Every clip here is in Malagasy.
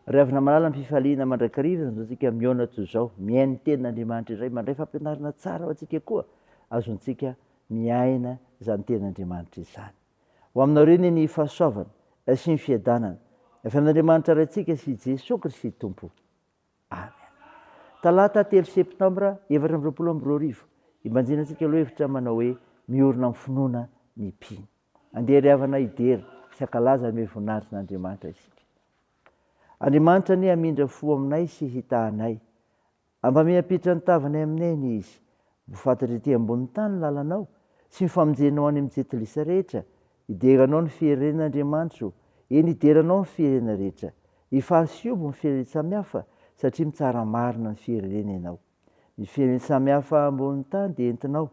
Ry avy namalala mpifaliana mandrakariva zatsika miona toy zao miainy tenin'Andriamanitra iray mandray fampianarana tsara ho atsika koa azontsika miaina zany tenin'Andriamanitra izany. Ho aminareo ny fahasoavana sy ny fiadanana efa amin'Andriamanitra raintsika sy Jesosy Kristy Tompo. Amen. Talata 3 septambra 2022 ibanjinantsika aloha hevitra manao hoe miorina amin'ny finoana ny mpino. Andeha ry havana idera sy ankalaza ny voninahitrin'Andriamanitra isika. Andriamanitra ny hamindra fo aminay sy hitahanay. Ampame ampitra ny tavanay aminay ny izy. Voafatatra ety ambony tany ny lalanao sy mifamonjenao any amin'ny jetilisa rehetra. Hideranao ny fiherenan'Andriamanitra. Eny hideranao ny fiherena rehetra. Hifaly sy obo ny fiherena samihafa satria mitsara marina ny fiherena ianao. Ny fiherena samihafa ambony tany dia entinao.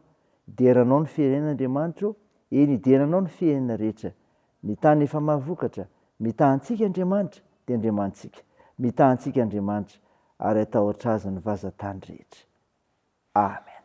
Hideranao ny fiherenan'Andriamanitra. Eny hideranao ny fiherena rehetra. Ny tany efa mahavokatra. Mitahantsika Andriamanitra dia Andriamantsika. Mitahantsika Andriamanitra ary atahotra azy ny vazatany rehetra. Amen.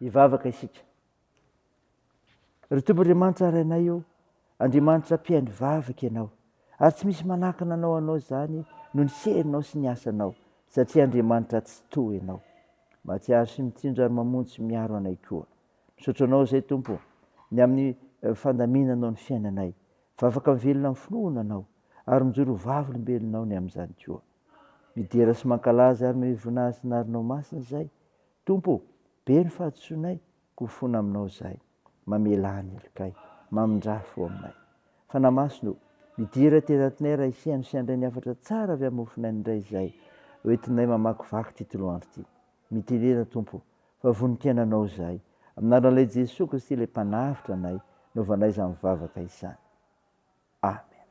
hivavaka isika. Ry Tompon'Andriamanitra arainay io, Andriamanitra mpihaino vavaka ianao, ary tsy misy manakana anao zany no ny serinao sy ny asanao, satria Andriamanitra tsy tohy ianao. Mahatsiaro sy mitsinjo ary mamonjy sy miaro anay koa. Misaotra anao izay Tompo, ny amin'ny fandaminanao ny fiainanay, vavaka mivelona amin'ny finoana anao, ary mijoro vavolombelonao ny amin'izany koa. Midera sy mankalaza ary mivonahitsinarinao masina izay. Tompo, be ny fahadisoanay, kofona aminao izay. Mamela ny elikay, mamindrafo aminay. Fanamasino, midira tenatinay raha isiany sy andray ny afatra tsara avy amin'ny mofonay indray izay, hoentinay mamakivaky ty toloandro ty. Mitenena Tompo, fa voninkainanao izay. Amin'anaran'ilay Jesosy Kristy ilay mpanavitra anay, novanay izany mivavaka izany. Amen.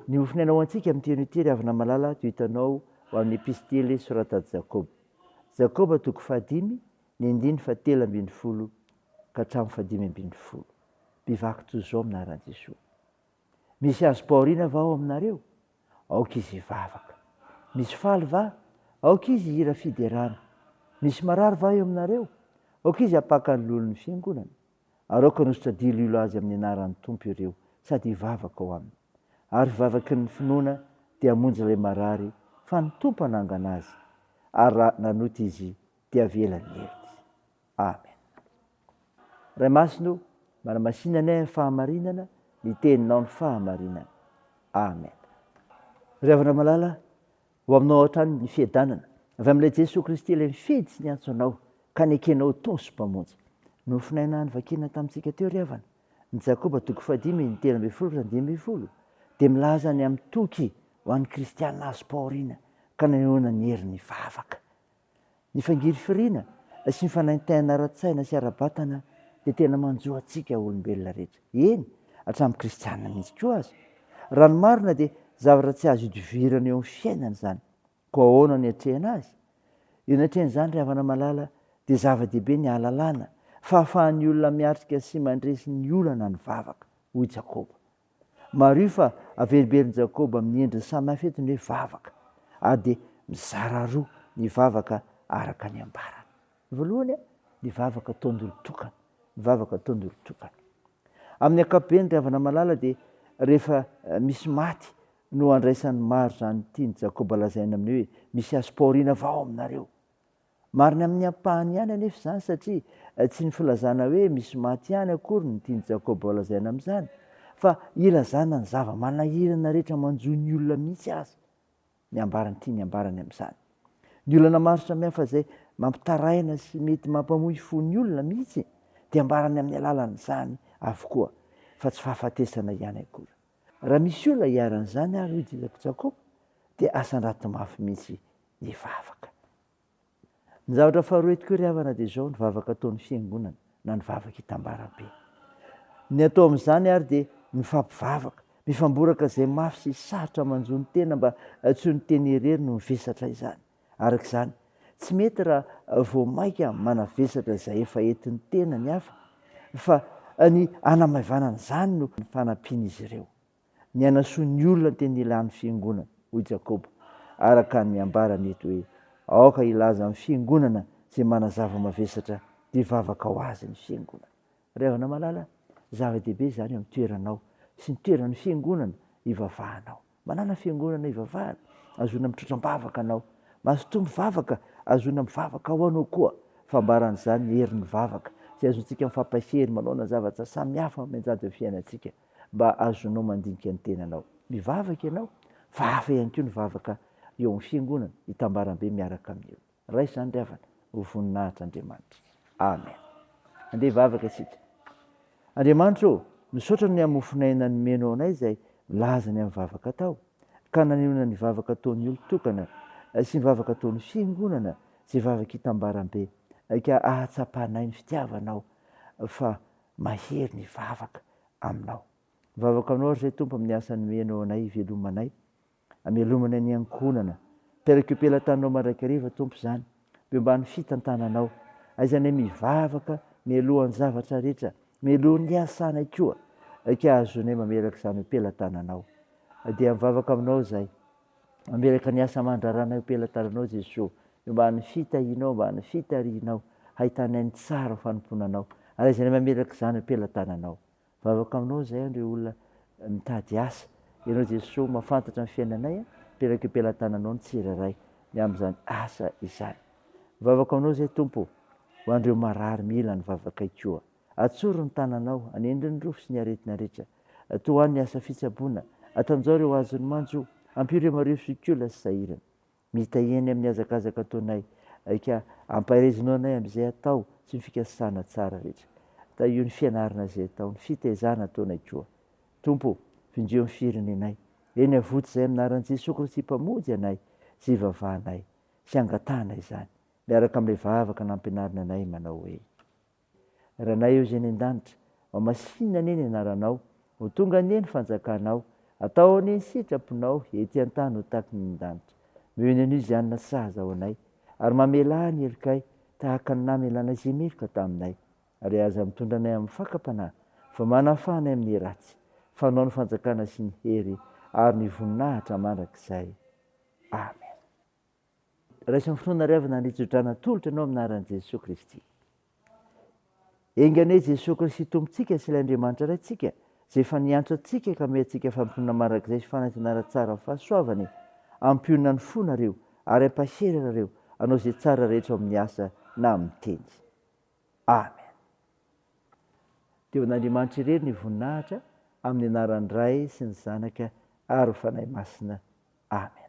Ny mofinainao antsika amin'ny teny ity ry havana malala toy hitanao ho amin'ny epistely soratany Jakoba. Jakoba 5:5, ny 7:10 ka hatramin'ny 5:10. Mpivaky toy izao aminaran'i Jesosy. Misy azo paoriana va ao aminareo? Aoka izy hivavaka. Misy faly va? Aoka izy hira fiderana. Misy marary va eo aminareo? Aoka izy hapaka ny lolon'ny fiangonana. Aroka nosotra dililo azy amin'ny anaran'ny Tompo ireo, sady hivavaka ao aminy. Ary hivavaky ny finoana dia hamonjy ilay marary, fa ny Tompo hanangana azy. Ary raha nanoty izy dia avela ny heritr'izy. Amen. Ray Masino, manamasinanay amin'ny fahamarinana, ny teninao ny fahamarinana. Amen. Ry havana malala, ho aminao hatrany ny fiadanana, avy amin'ilay Jesosy Kristy ilay mifidy sy niantso anao, ka nekenao tao sy mpamonjy. Nofinaina ny vakina tamintsika teo ry havana, ny Jakoba 5:5, 10-10, dia milaza ny amin'ny toky ho an'ny kristianina azo paoriana, ka nanehoana ny herin'ny vavaka. Ny fangiry firiana sy ny fanaintaina ara-tsaina sy ara-batana dia tena manjo antsika olombelona rehetra. Eny, hatramin'ny kristianina mihitsy koa azy. Raha ny marina dia zavatra tsy azo idivirana eo amin'ny fiainana izany. Ko ahoana ny hatrehana azy? Io ny hatrehan'izany ry havana malala dia zava-dehibe ny ahalalana, fahafahan'ny olona miatrika sy mandresy ny olana ny vavaka, hoy Jakoba. Maro io fa averiberin Jakoba amin'ny endriny samy hafa eto ny hoe vavaka, ary dia mizara roa ny vavaka araka ny ambarany. Voalohany, ny vavaka ataon'olo tokana, ny vavaka ataon'olo tokana. Amin'ny ankapobeny ry havana malala dia rehefa misy maty no andraisan'ny maro zany tiany Jakoba lazaina amin'ny hoe misy azo paoriana avao aminareo. Mariny amin'ny ampahany ihany anefa izany satria tsy ny filazana hoe misy maty ihany akory ny tiany Jakoba lazaina amin'izany, fa ilazana ny zava-manahirana rehetra manjo ny olona mihitsy azy. Ny ambarany tiany ambarany amin'izany. Ny olana maro samihafa izay mampitaraina sy mety mampamoy fon'ny olona mihitsy dia ambarany amin'ny alalan'izany avokoa, fa tsy fahafatesana ihany akory. Raha misy olona hiaran'izany ary hoy Jakoba dia asan-drato mafy mihitsy ny vavaka. Ny zavatra faharoa eto koa ry havana dia izao, ny vavaka ataon'ny fiangonana na ny vavaka hitambaram-be. Ny atao amin'izany ary dia mifampivavaka, mifamboraka izay mafy sy sarotra manjo ny tena mba tsy ny teny irery no mivesatra izany. Arak'izany, tsy mety raha vao maika manavesatra izay efa entin'ny tena ny hafa, fa ny hanamaivana izany no ny fanampian'izy ireo. Ny hanasoa ny olona teny ilan'ny fiangonana, hoy Jakoba, araka ny ambarany eto hoe aoka ilaza amin'ny fiangonana izay manazava mavesatra dia hivavaka ho azy ny fiangonana. Ry havana malala, zava-dehibe izany amin'ny toeranao sy ny toeran'ny fiangonana hivavahanao. Manana fiangonana hivavahana, azona mitrotram-bavaka anao. Mazotoa mivavaka, azona mivavaka ho anao koa. Fambaran'izany ny herin'ny vavaka, izay azontsika mifampahery manao zavatra samihafa mianjady amin'ny fiainantsika, mba azonao mandinika ny tenanao. Mivavaka ianao, fa hafa ihany koa ny vavaka eo amin'ny fiangonana, hitambaram-be miaraka amin'ny eo. Ray izany ry havana, ho voninahitr'Andriamanitra. Amen. Andeha hivavaka isika. Andriamanitra ô, misaotra ny amofinaina ny menao anay izay milaza ny amin'ny vavaka tao, ka nanehoana ny vavaka ataon'ny olo tokana sy ny vavaka ataon'ny fiangonana sy vavaka hitambaram-be, ka ahatsapanay ny fitiavanao fa mahery ny vavaka aminao. Vavaka aminao ry izay Tompo amin'ny asan'ny menao anay, hivelomanay, hamelomana ny ankonana. Peraka io pelantananao mandrakariva Tompo izany, miombany fitantananao, aizanay mivavaka mialohan'ny zavatra rehetra, mialohan'ny asanay koa, ka azonay mamelaka izany pelantananao. Dia mivavaka aminao izay, mamelaka ny asa mandraranay pelantananao Jesosy, mba ny fitahinao, mba ny fitarihinao, hahitanay ny tsara fanomponanao ary izay mamelaka izany ampelantananao. Vavaka aminao zay andreo olona mitady asa, ianao Jesosy mahafantatra ny fiainanay mipelaka ampelantananao ny tsiraray ny amin'izany asa izany. Vavaka aminao zay Tompo, ho andreo marary mila ny vavaka ikoa. Atsoro ny tananao, anendry ny rofo sy ny aretina rehetra. Toa ny asa fitsaboana, atanjao ireo azony manjo, ampireo marivo sikola sy sahirana. Mitaheny amin'ny azakazaka ataonay, ka ampahirezinao anay amin'izay atao sy ny fikasana tsara rehetra. Io ny fianarana izay atao, ny fitaizana ataonay koa. Tompo, vindreo ny firenenay, eny avoto izay aminaran'i Jesosy Kristy mpamonjy anay, sy ivavahanay, sy angatahana izany. Miaraka amin'ilay vavaka nampianarina anay manao hoe: Ranay eo izay ny an-danitra, masinina anie ny anaranao, ho tonga anie ny fanjakanao, atao anie ny sitraponao, ety an-tany ho tahaky ny an-danitra. Mihony an'io izay anona saza ao anay, ary mamelà ny helikay tahaka ny namelana izay meloka taminay, ary aza mitondra anay amin'ny fakam-panahy, fa manafanay amin'ny ratsy, fanao ny fanjakana sy ny hery, ary ny voninahitra mandrakizay. Amen. Raisan'ny finoana riavana nitsodrana tolotra anao aminaran'i Jesosy Kristy. Engane Jesosy Kristy tompontsika sy ilay Andriamanitra raintsika, izay efa niantso antsika ka ome antsika fampirona mandrakizay sy fanantenana tsara amin'ny fahasoavany, ampionana ny fonareo ary ampaserarareo anao izay tsara rehetra amin'ny asa na amin'ny teny. Amen. Teo an'Andriamanitra irery ny voninahitra amin'ny anaran'ny Ray sy ny Zanaka ary ny Fanahy Masina. Amen.